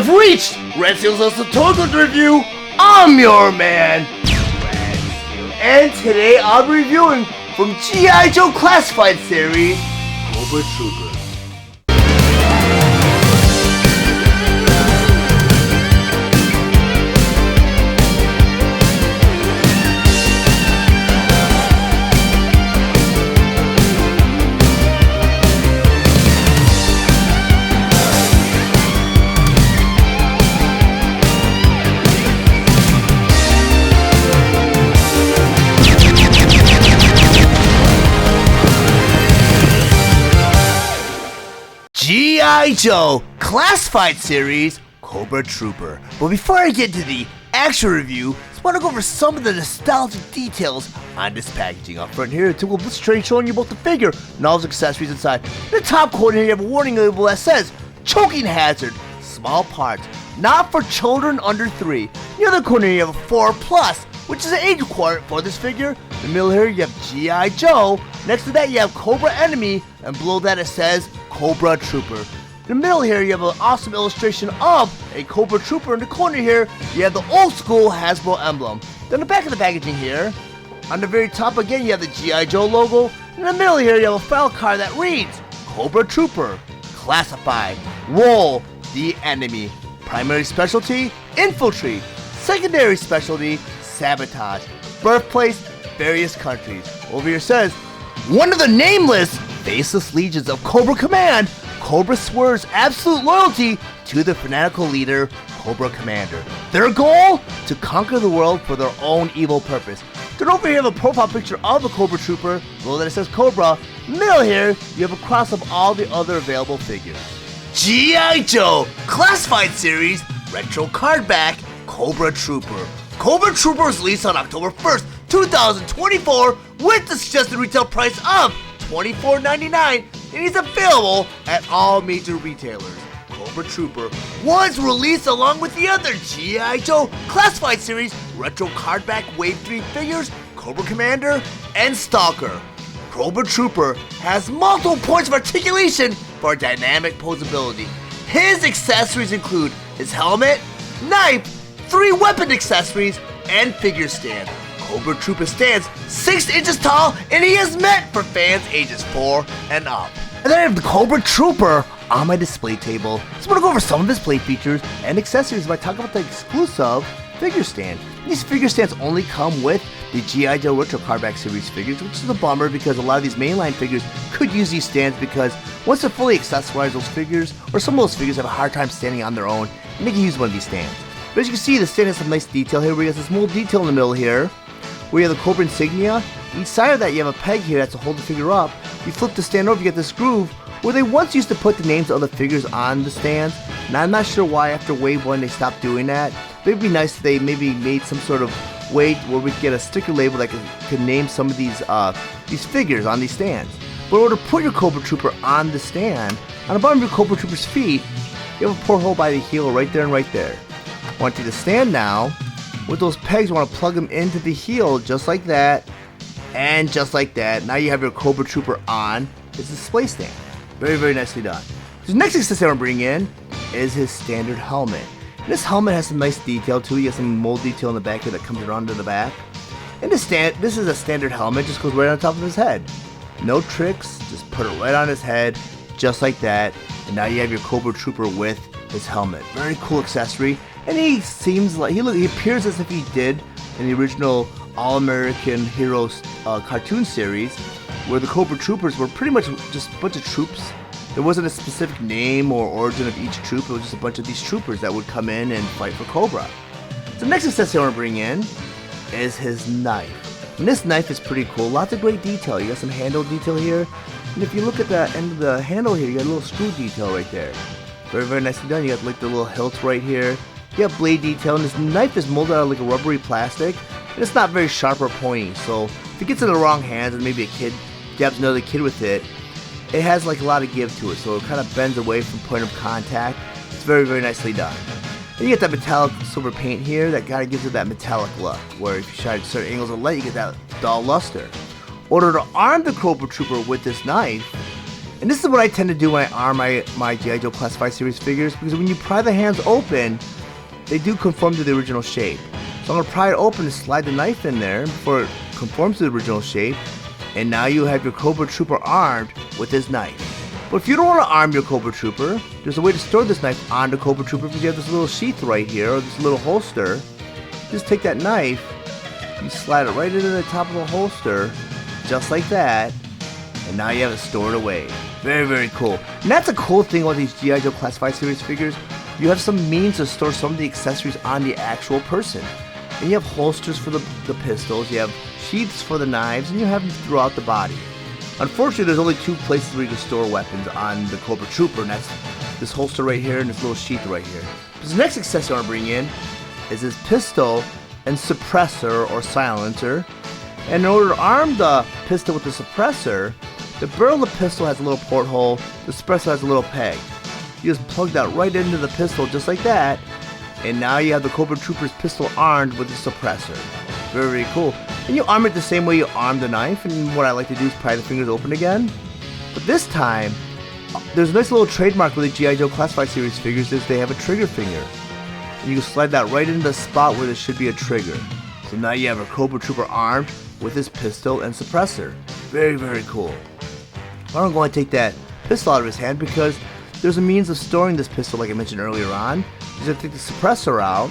have reached Red Steele's Total Review. I'm your man, Red Steele. And today I'll be reviewing from G.I. Joe Classified Series, Cobra Trooper. G.I. Joe Classified Series, Cobra Trooper. But before I get to the actual review, I just want to go over some of the nostalgic details on this packaging. Up front here, it's a little straight showing you both the figure and all its accessories inside. In the top corner here, you have a warning label that says, choking hazard, small parts, not for children under 3. In the other corner here, you have a 4+, which is an age requirement for this figure. In the middle here, you have G.I. Joe. Next to that, you have Cobra Enemy, and below that it says Cobra Trooper. In the middle here, you have an awesome illustration of a Cobra Trooper. In the corner here, you have the old school Hasbro emblem. Then the back of the packaging here, on the very top again, you have the G.I. Joe logo. In the middle here, you have a file card that reads, Cobra Trooper, Classified, Roll the Enemy. Primary specialty, Infiltrate. Secondary specialty, Sabotage. Birthplace, various countries. Over here says, one of the nameless, faceless legions of Cobra Command, Cobra swears absolute loyalty to the fanatical leader, Cobra Commander. Their goal? To conquer the world for their own evil purpose. Then over here, you have a profile picture of the Cobra Trooper. Below that it says Cobra. Middle here, you have a cross of all the other available figures. G.I. Joe Classified Series, Retro Cardback, Cobra Trooper. Cobra Trooper was released on October 1st, 2024 with the suggested retail price of $24.99, and he's available at all major retailers. Cobra Trooper was released along with the other G.I. Joe Classified Series Retro Cardback Wave 3 figures, Cobra Commander, and Stalker. Cobra Trooper has multiple points of articulation for dynamic posability. His accessories include his helmet, knife, 3 weapon accessories, and figure stand. Cobra Trooper stands 6 inches tall, and he is meant for fans ages 4 and up. And then I have the Cobra Trooper on my display table. So I'm going to go over some of his play features and accessories by talking about the exclusive figure stand. These figure stands only come with the G.I. Joe Retro Cardback Series figures, which is a bummer because a lot of these mainline figures could use these stands because once they're fully accessorized, those figures, or some of those figures have a hard time standing on their own, and they can use one of these stands. But as you can see, the stand has some nice detail here. We have this small detail in the middle here, where you have the Cobra insignia. Each side of that, you have a peg here that's to hold the figure up. You flip the stand over, you get this groove, where they once used to put the names of the figures on the stands. Now, I'm not sure why after Wave 1 they stopped doing that. But it'd be nice if they maybe made some sort of way where we get a sticker label that could name some of these figures on these stands. But in order to put your Cobra Trooper on the stand, on the bottom of your Cobra Trooper's feet, you have a porthole by the heel right there and right there. I want you to stand now. With those pegs, you want to plug them into the heel just like that, and just like that. Now you have your Cobra Trooper on his display stand. Very, very nicely done. The next accessory I'm bringing in is his standard helmet. This helmet has some nice detail too. You have some mold detail in the back here that comes around to the back. And this is a standard helmet, just goes right on top of his head. No tricks, just put it right on his head, just like that. And now you have your Cobra Trooper with his helmet. Very cool accessory. And he seems like, he appears as if he did in the original All-American Heroes cartoon series, where the Cobra Troopers were pretty much just a bunch of troops. There wasn't a specific name or origin of each troop, it was just a bunch of these troopers that would come in and fight for Cobra. So the next accessory I want to bring in is his knife. And this knife is pretty cool, lots of great detail. You got some handle detail here, and if you look at the end of the handle here, you got a little screw detail right there. Very, very nicely done. You got like the little hilts right here. You have blade detail, and this knife is molded out of like a rubbery plastic, and it's not very sharp or pointy, so if it gets in the wrong hands and maybe a kid jabs another kid with it, it has like a lot of give to it, so it kind of bends away from point of contact. It's very, very nicely done. And you get that metallic silver paint here that kind of gives it that metallic look, where if you shine certain angles of light, you get that dull luster. In order to arm the Cobra Trooper with this knife, And this is what I tend to do when I arm my G.I. Joe Classified Series figures, because when you pry the hands open, they do conform to the original shape. So I'm going to pry it open and slide the knife in there before it conforms to the original shape. And now you have your Cobra Trooper armed with this knife. But if you don't want to arm your Cobra Trooper, there's a way to store this knife on the Cobra Trooper, because you have this little sheath right here, or this little holster. Just take that knife, you slide it right into the top of the holster, just like that, and now you have it stored away. Very, very cool. And that's a cool thing about these G.I. Joe Classified Series figures. You have some means to store some of the accessories on the actual person. And you have holsters for the pistols, you have sheaths for the knives, and you have them throughout the body. Unfortunately, there's only two places where you can store weapons on the Cobra Trooper, and that's this holster right here and this little sheath right here. So the next accessory I want to bring in is this pistol and suppressor or silencer. And in order to arm the pistol with the suppressor, the barrel of the pistol has a little porthole, the suppressor has a little peg. You just plug that right into the pistol just like that, and now you have the Cobra Trooper's pistol armed with the suppressor. Very, very cool. And you arm it the same way you arm the knife, and what I like to do is pry the fingers open again. But this time, there's a nice little trademark with the G.I. Joe Classified Series figures is they have a trigger finger. And you can slide that right into the spot where there should be a trigger. So now you have a Cobra Trooper armed with his pistol and suppressor. Very, very cool. I'm going to take that pistol out of his hand because there's a means of storing this pistol like I mentioned earlier on. You're going to take the suppressor out,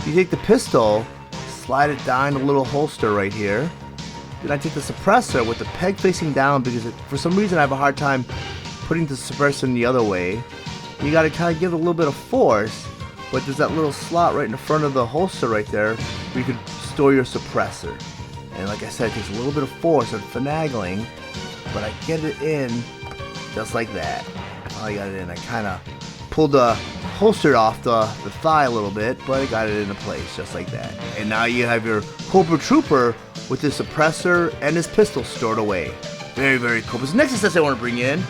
you take the pistol, slide it down a little holster right here. Then I take the suppressor with the peg facing down because for some reason I have a hard time putting the suppressor in the other way. You got to kind of give it a little bit of force, but there's that little slot right in the front of the holster right there where you can store your suppressor. And like I said, it takes a little bit of force and finagling, but I get it in just like that. I got it in. I kind of pulled the holster off the thigh a little bit, but I got it into place just like that. And now you have your Cobra Trooper with his suppressor and his pistol stored away. Very, very cool. But the next accessory I want to bring in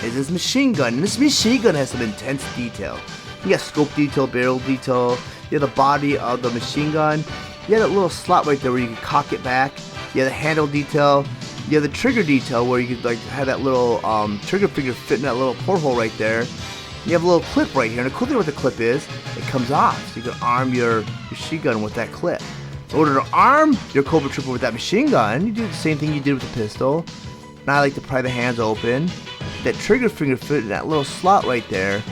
is this machine gun. And this machine gun has some intense detail. You got scope detail, barrel detail, you have the body of the machine gun, you have that little slot right there where you can cock it back, you have the handle detail, you have the trigger detail where you could like have that little trigger finger fit in that little porthole right there. You have a little clip right here, and the cool thing with the clip is it comes off, so you can arm your machine gun with that clip. In order to arm your Cobra Trooper with that machine gun, you do the same thing you did with the pistol. Now I like to pry the hands open, that trigger finger fit in that little slot right there,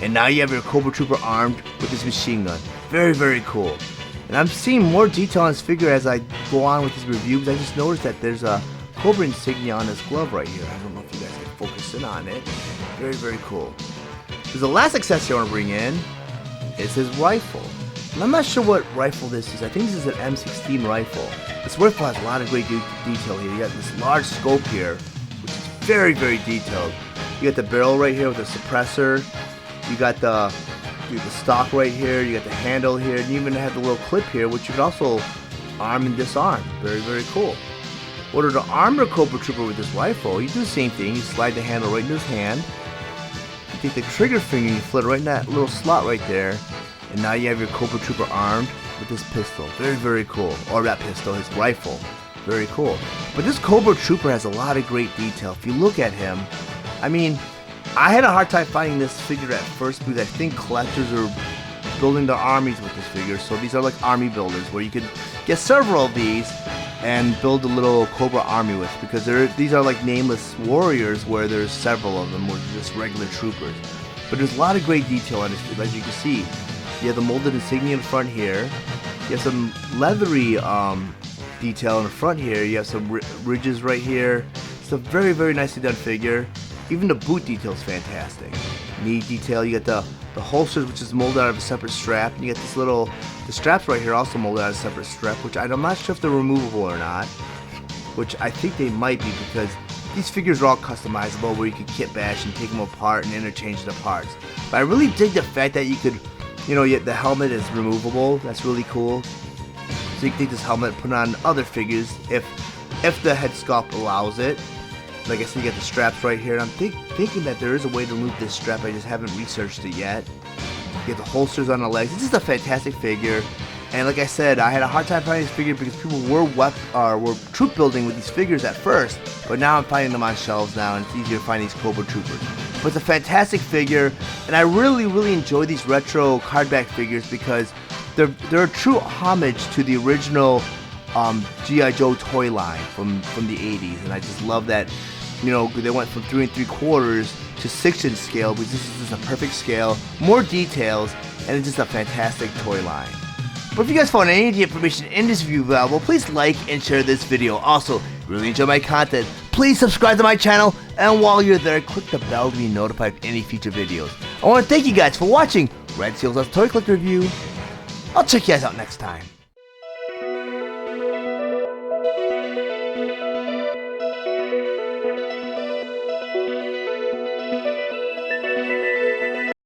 and now you have your Cobra Trooper armed with this machine gun. Very, very cool. And I'm seeing more detail on this figure as I go on with this review, because I just noticed that there's a Cobra insignia on his glove right here. I don't know if you guys can focus in on it. Very, very cool. So the last accessory I want to bring in is his rifle. And I'm not sure what rifle this is. I think this is an M16 rifle. This rifle has a lot of great detail here. You got this large scope here, which is very, very detailed. You got the barrel right here with the suppressor. You got the stock right here. You got the handle here. And you even have the little clip here, which you can also arm and disarm. Very, very cool. In order to arm your Cobra Trooper with this rifle, you do the same thing. You slide the handle right into his hand. You take the trigger finger and you flit it right in that little slot right there. And now you have your Cobra Trooper armed with this pistol. Very, very cool. Or that pistol, his rifle. Very cool. But this Cobra Trooper has a lot of great detail. If you look at him, I mean, I had a hard time finding this figure at first because I think collectors are building their armies with this figure. So these are like army builders where you could get several of these and build a little Cobra army with, because these are like nameless warriors where there's several of them, where they're just regular troopers. But there's a lot of great detail on this figure, as you can see. You have the molded insignia in front here. You have some leathery detail in the front here. You have some ridges right here. It's a very, very nicely done figure. Even the boot detail is fantastic. Knee detail. You got the holsters, which is molded out of a separate strap. And you got the straps right here also molded out of a separate strap, which I'm not sure if they're removable or not. Which I think they might be, because these figures are all customizable where you can kit bash and take them apart and interchange the parts. But I really dig the fact that you could, the helmet is removable. That's really cool. So you can take this helmet and put it on other figures if the head sculpt allows it. Like I said, you got the straps right here, and I'm thinking that there is a way to remove this strap. I just haven't researched it yet. You got the holsters on the legs. This is a fantastic figure. And like I said, I had a hard time finding this figure because people were troop building with these figures at first, but now I'm finding them on shelves now, and it's easier to find these Cobra Troopers. But it's a fantastic figure, and I really enjoy these retro cardback figures because they're a true homage to the original G.I. Joe toy line from the 80s, and I just love that. You know, they went from 3 3/4 to 6-inch scale because this is just a perfect scale, more details, and it's just a fantastic toy line. But if you guys found any of the information in this review valuable, please like and share this video. Also, if you really enjoy my content, please subscribe to my channel, and while you're there, click the bell to be notified of any future videos. I want to thank you guys for watching Red Steele's Toy Collector Review. I'll check you guys out next time.